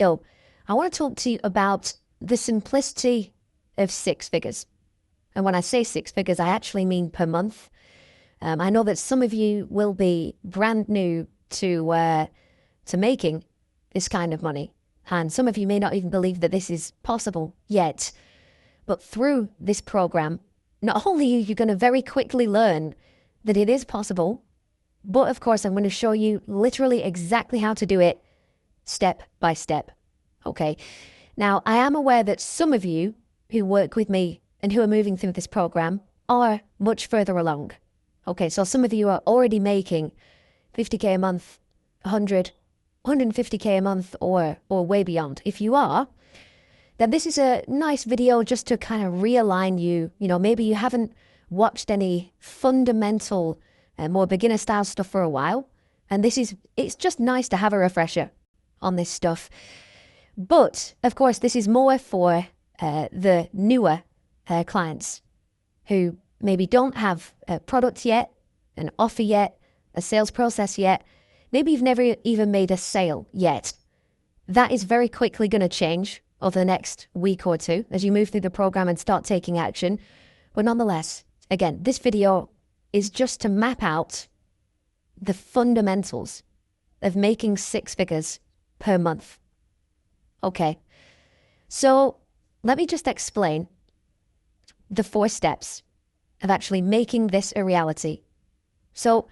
So I want to talk to you about the simplicity of six figures. And when I say six figures, I actually mean per month. I know that some of you will be brand new to making this kind of money. And some of you may not even believe that this is possible yet. But through this program, not only are you going to very quickly learn that it is possible, but of course, I'm going to show you literally exactly how to do it step by step. Okay. Now, I am aware that some of you who work with me and who are moving through this program are much further along. Okay. So some of you are already making 50K a month, 100, 150K a month, or way beyond. If you are, then this is a nice video just to kind of realign you. You know, maybe you haven't watched any fundamental more beginner style stuff for a while. And it's just nice to have a refresher on this stuff. But of course, this is more for the newer clients who maybe don't have a product yet, an offer yet, a sales process yet. Maybe you've never even made a sale yet. That is very quickly going to change over the next week or two as you move through the program and start taking action. But nonetheless, again, this video is just to map out the fundamentals of making six figures per month. Okay, so let me just explain the 4 steps of actually making this a reality. So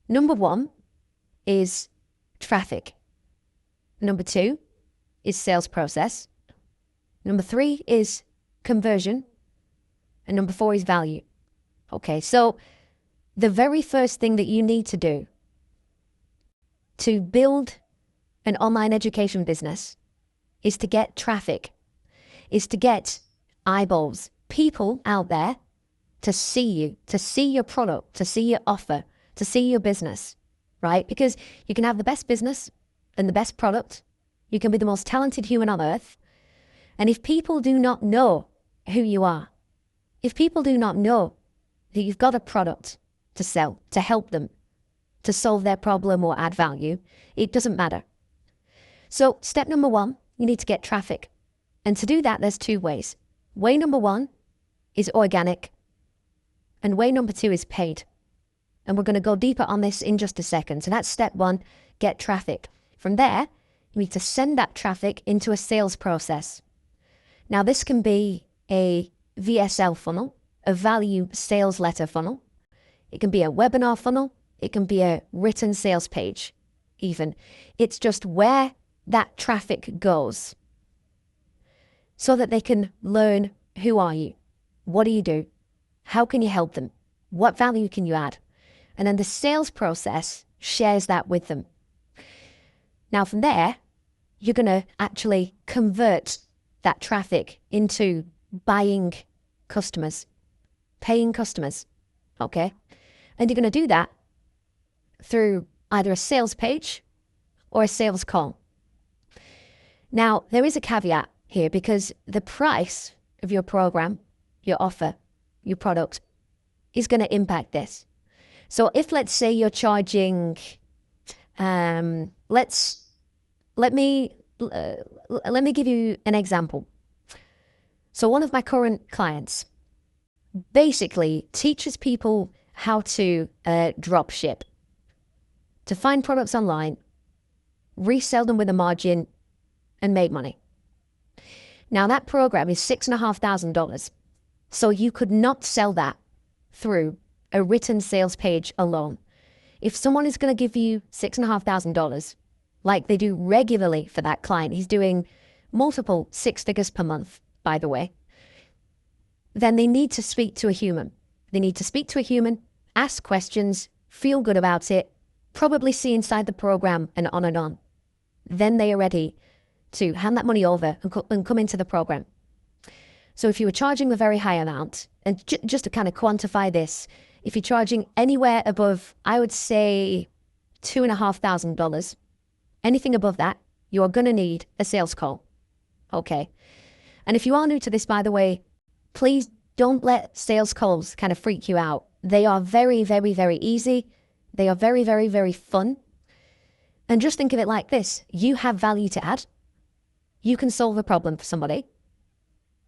number 1 is traffic. Number 2 is sales process. Number 3 is conversion. And number 4 is value. Okay, so the very first thing that you need to do to build an online education business is to get traffic, is to get eyeballs, people out there to see you, to see your product, to see your offer, to see your business, right? Because you can have the best business and the best product. You can be the most talented human on earth. And if people do not know who you are, if people do not know that you've got a product to sell, to help them, to solve their problem or add value, it doesn't matter. So step number 1, you need to get traffic. And to do that, there's 2 ways. Way number 1 is organic. And way number 2 is paid. And we're going to go deeper on this in just a second. So that's step 1, get traffic. From there, you need to send that traffic into a sales process. Now, this can be a VSL funnel, a value sales letter funnel. It can be a webinar funnel. It can be a written sales page, even. It's just where that traffic goes so that they can learn who are you, what do you do, how can you help them, what value can you add? And then the sales process shares that with them. Now, from there, you're going to actually convert that traffic into buying customers, paying customers, okay? And you're going to do that through either a sales page or a sales call. Now, there is a caveat here because the price of your program, your offer, your product is going to impact this. So if, let's say, you're charging, let me give you an example. So one of my current clients basically teaches people how to drop ship, to find products online, resell them with a margin, and make money. Now that program is $6,500. So you could not sell that through a written sales page alone. If someone is going to give you $6,500, like they do regularly for that client, he's doing multiple 6 figures per month, by the way, then they need to speak to a human. They need to speak to a human, ask questions, feel good about it, probably see inside the program and on and on. Then they are ready to hand that money over and come into the program. So if you were charging a very high amount, and just to kind of quantify this, if you're charging anywhere above, I would say $2,500, anything above that, you are going to need a sales call. Okay. And if you are new to this, by the way, please don't let sales calls kind of freak you out. They are very, very, very easy. They are very, very, very fun. And just think of it like this. You have value to add. you can solve a problem for somebody.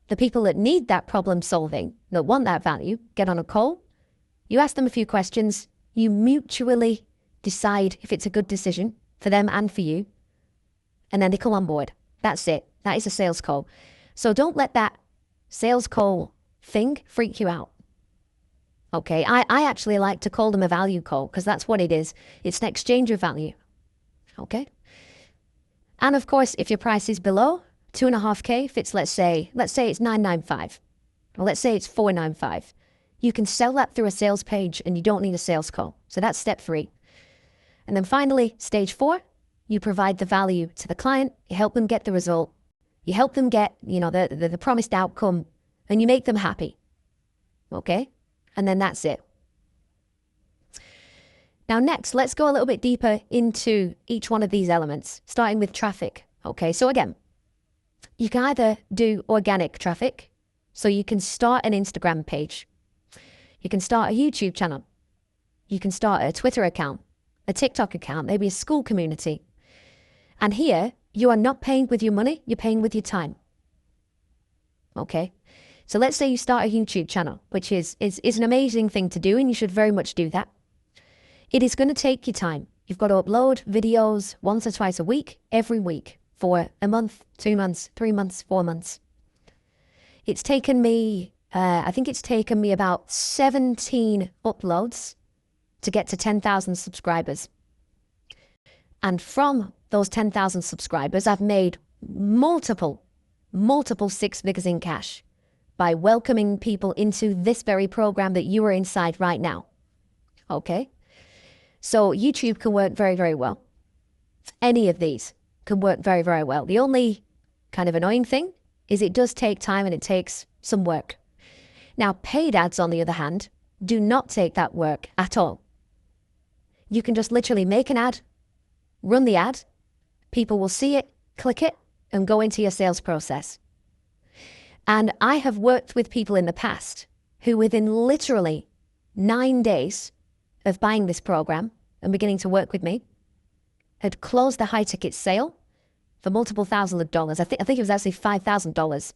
The people that need that problem solving, that want that value, get on a call. You ask them a few questions. You mutually decide if it's a good decision for them and for you. And then they come on board. That's it. That is a sales call. So don't let that sales call thing freak you out. Okay, I actually like to call them a value call because that's what it is. It's an exchange of value. Okay. And of course, if your price is below 2.5K, if it's, let's say it's 995, or let's say it's 495, you can sell that through a sales page and you don't need a sales call. So that's step 3. And then finally, stage 4, you provide the value to the client, you help them get the result, you help them get, the promised outcome, and you make them happy. Okay? And then that's it. Now next, let's go a little bit deeper into each one of these elements, starting with traffic. Okay, so again, you can either do organic traffic, so you can start an Instagram page, you can start a YouTube channel, you can start a Twitter account, a TikTok account, maybe a school community. And here, you are not paying with your money, you're paying with your time. Okay? So let's say you start a YouTube channel, which is an amazing thing to do, and you should very much do that. It is going to take you time. You've got to upload videos once or twice a week, every week, for a month, 2 months, 3 months, 4 months. It's taken me, I think it's taken me about 17 uploads to get to 10,000 subscribers. And from those 10,000 subscribers, I've made multiple 6 figures in cash by welcoming people into this very program that you are inside right now. Okay? So YouTube can work very, very well. Any of these can work very, very well. The only kind of annoying thing is it does take time and it takes some work. Now, paid ads, on the other hand, do not take that work at all. You can just literally make an ad, run the ad, people will see it, click it, and go into your sales process. And I have worked with people in the past who within literally 9 days of buying this program and beginning to work with me had closed the high ticket sale for multiple thousands of dollars. I think it was actually $5,000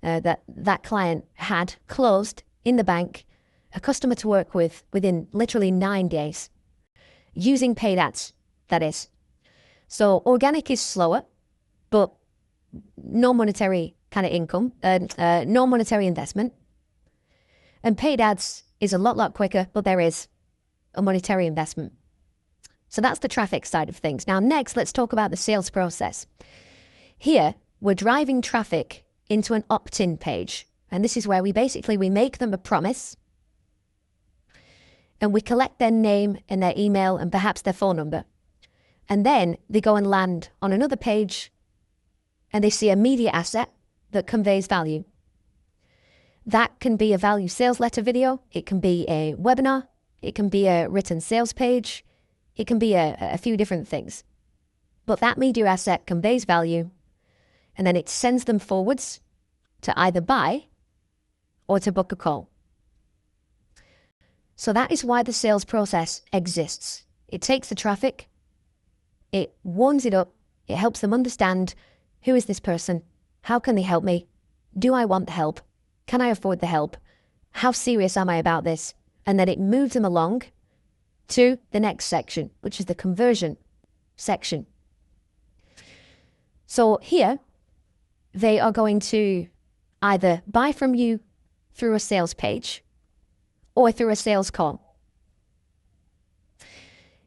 that client had closed in the bank, a customer to work with within literally 9 days, using paid ads, that is. So organic is slower, but no monetary kind of income, no monetary investment. And paid ads is a lot quicker, but there is a monetary investment. So that's the traffic side of things. Now next, let's talk about the sales process. Here, we're driving traffic into an opt-in page. And this is where we make them a promise. And we collect their name and their email and perhaps their phone number. And then they go and land on another page and they see a media asset that conveys value. That can be a value sales letter video. It can be a webinar. It can be a written sales page. It can be a few different things. But that media asset conveys value, and then it sends them forwards to either buy or to book a call. So that is why the sales process exists. It takes the traffic, it warms it up, it helps them understand, who is this person? How can they help me? Do I want the help? Can I afford the help? How serious am I about this? And then it moves them along to the next section, which is the conversion section. So here, they are going to either buy from you through a sales page or through a sales call.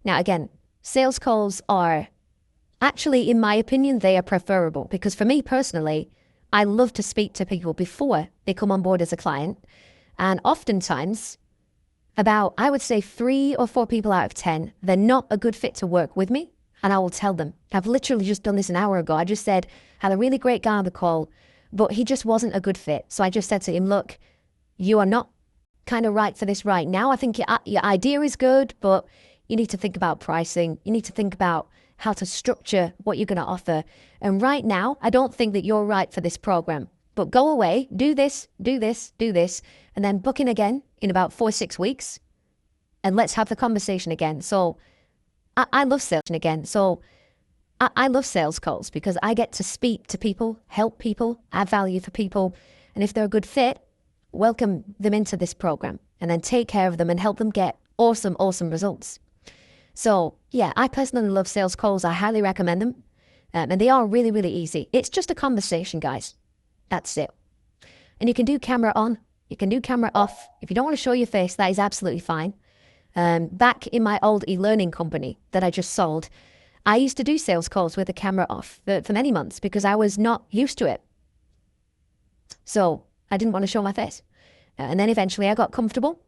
Now again, sales calls are actually, in my opinion, they are preferable because for me personally, I love to speak to people before they come on board as a client. And oftentimes, about, I would say 3 or 4 people out of 10, they're not a good fit to work with me. And I will tell them. I've literally just done this an hour ago. I just said, had a really great guy on the call, but he just wasn't a good fit. So I just said to him, look, you are not kind of right for this right now. I think your idea is good, but you need to think about pricing. You need to think about how to structure what you're going to offer. And right now, I don't think that you're right for this program. But go away, do this, do this, do this, and then book in again in about 4 or 6 weeks, and let's have the conversation again. So I love sales again. So I love sales calls because I get to speak to people, help people, add value for people. And if they're a good fit, welcome them into this program and then take care of them and help them get awesome, awesome results. So yeah, I personally love sales calls. I highly recommend them. And they are really, really easy. It's just a conversation, guys. That's it. And you can do camera on, you can do camera off. If you don't want to show your face, that is absolutely fine. Back in my old e-learning company that I just sold, I used to do sales calls with the camera off for many months because I was not used to it. So I didn't want to show my face. And then eventually I got comfortable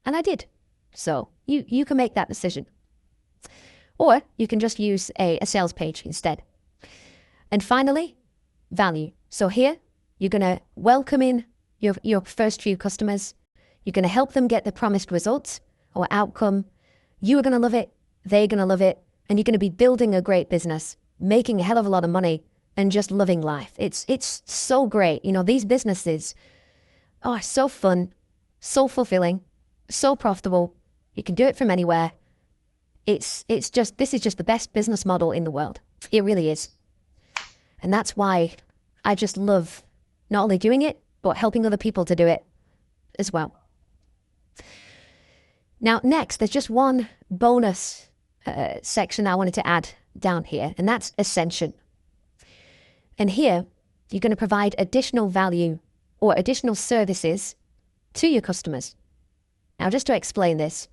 and I did. So you can make that decision. Or you can just use a sales page instead. And finally, value. So here, you're going to welcome in your first few customers. You're going to help them get the promised results or outcome. You are going to love it. They're going to love it. And you're going to be building a great business, making a hell of a lot of money, and just loving life. It's so great. You know, these businesses are so fun, so fulfilling, so profitable. You can do it from anywhere. This is just the best business model in the world. It really is. And that's why I just love not only doing it, but helping other people to do it as well. Now, next, there's just one bonus section I wanted to add down here, and that's ascension. And here, you're going to provide additional value or additional services to your customers. Now, just to explain this,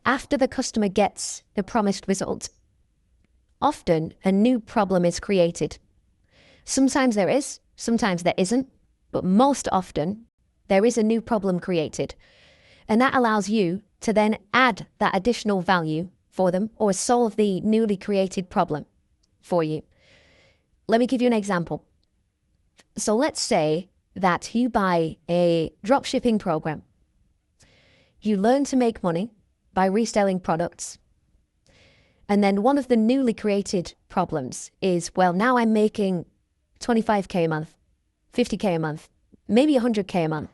after the customer gets the promised result, often a new problem is created. Sometimes there is, sometimes there isn't, but most often there is a new problem created. And that allows you to then add that additional value for them or solve the newly created problem for you. Let me give you an example. So let's say that you buy a dropshipping program. You learn to make money by reselling products. And then one of the newly created problems is, well, now I'm making 25K a month, 50K a month, maybe 100K a month.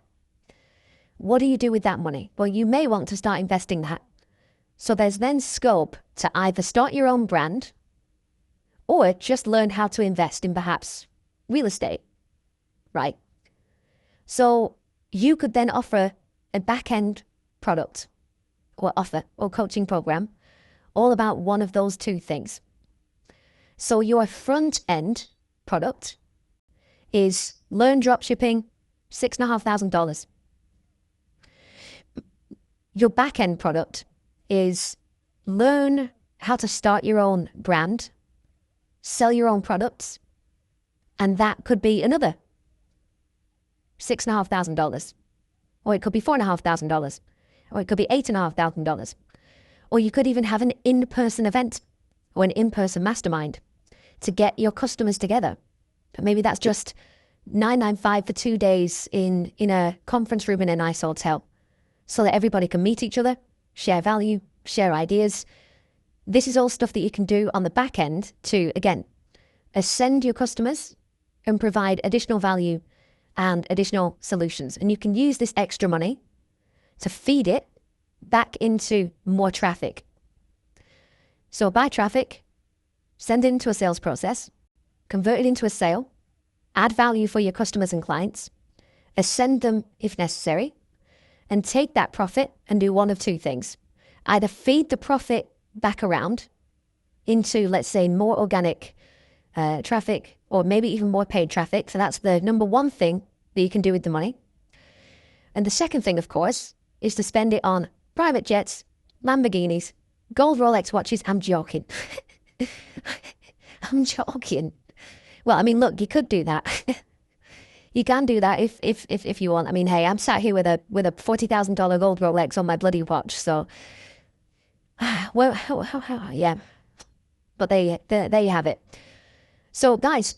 What do you do with that money? Well, you may want to start investing that. So there's then scope to either start your own brand or just learn how to invest in perhaps real estate, right? So you could then offer a back-end product or offer or coaching program all about one of those two things. So your front-end product is learn dropshipping, $6,500. Your back-end product is learn how to start your own brand, sell your own products, and that could be another $6,500. Or it could be $4,500. Or it could be $8,500. Or you could even have an in-person event or an in-person mastermind to get your customers together. But maybe that's just $995 for 2 days in a conference room in a nice hotel so that everybody can meet each other, share value, share ideas. This is all stuff that you can do on the back end to, again, ascend your customers and provide additional value and additional solutions. And you can use this extra money to feed it back into more traffic. So buy traffic, send it into a sales process, convert it into a sale, add value for your customers and clients, ascend them if necessary, and take that profit and do one of two things. Either feed the profit back around into, let's say, more organic traffic or maybe even more paid traffic. So that's the number one thing that you can do with the money. And the second thing, of course, is to spend it on private jets, Lamborghinis, gold Rolex watches. I'm joking. I'm joking. Well, I mean, look, you could do that. You can do that if you want. I mean, hey, I'm sat here with a $40,000 gold Rolex on my bloody watch. So, well, yeah. But there you have it. So, guys,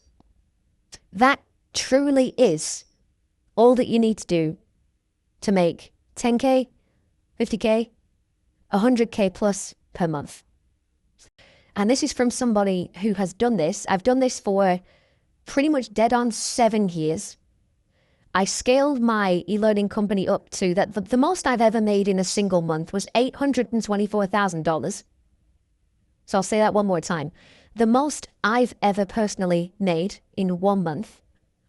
that truly is all that you need to do to make 10K, 50K, 100K plus per month. And this is from somebody who has done this. I've done this for pretty much dead on 7 years. I scaled my e-learning company up to that. The most I've ever made in a single month was $824,000. So I'll say that one more time. The most I've ever personally made in 1 month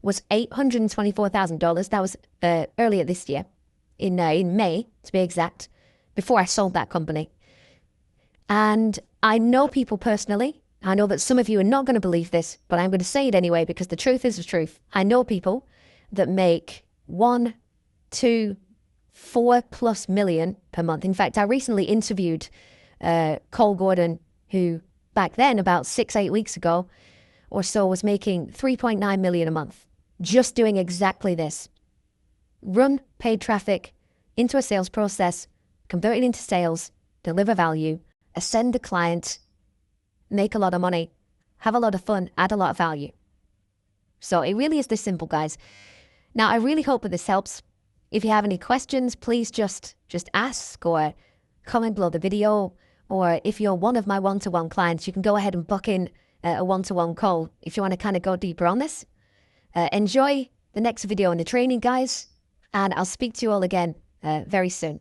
was $824,000. That was earlier this year, in May to be exact, before I sold that company. And I know people personally. I know that some of you are not going to believe this, but I'm going to say it anyway because the truth is the truth. I know people that make 1, 2, 4+ million per month. In fact, I recently interviewed Cole Gordon, who back then, about 6-8 weeks ago or so, was making 3.9 million a month, just doing exactly this. Run paid traffic into a sales process, convert it into sales, deliver value, ascend the client, make a lot of money, have a lot of fun, add a lot of value. So it really is this simple, guys. Now, I really hope that this helps. If you have any questions, please just ask or comment below the video. Or if you're one of my one-to-one clients, you can go ahead and book in a one-to-one call if you want to kind of go deeper on this. Enjoy the next video in the training, guys, and I'll speak to you all again very soon.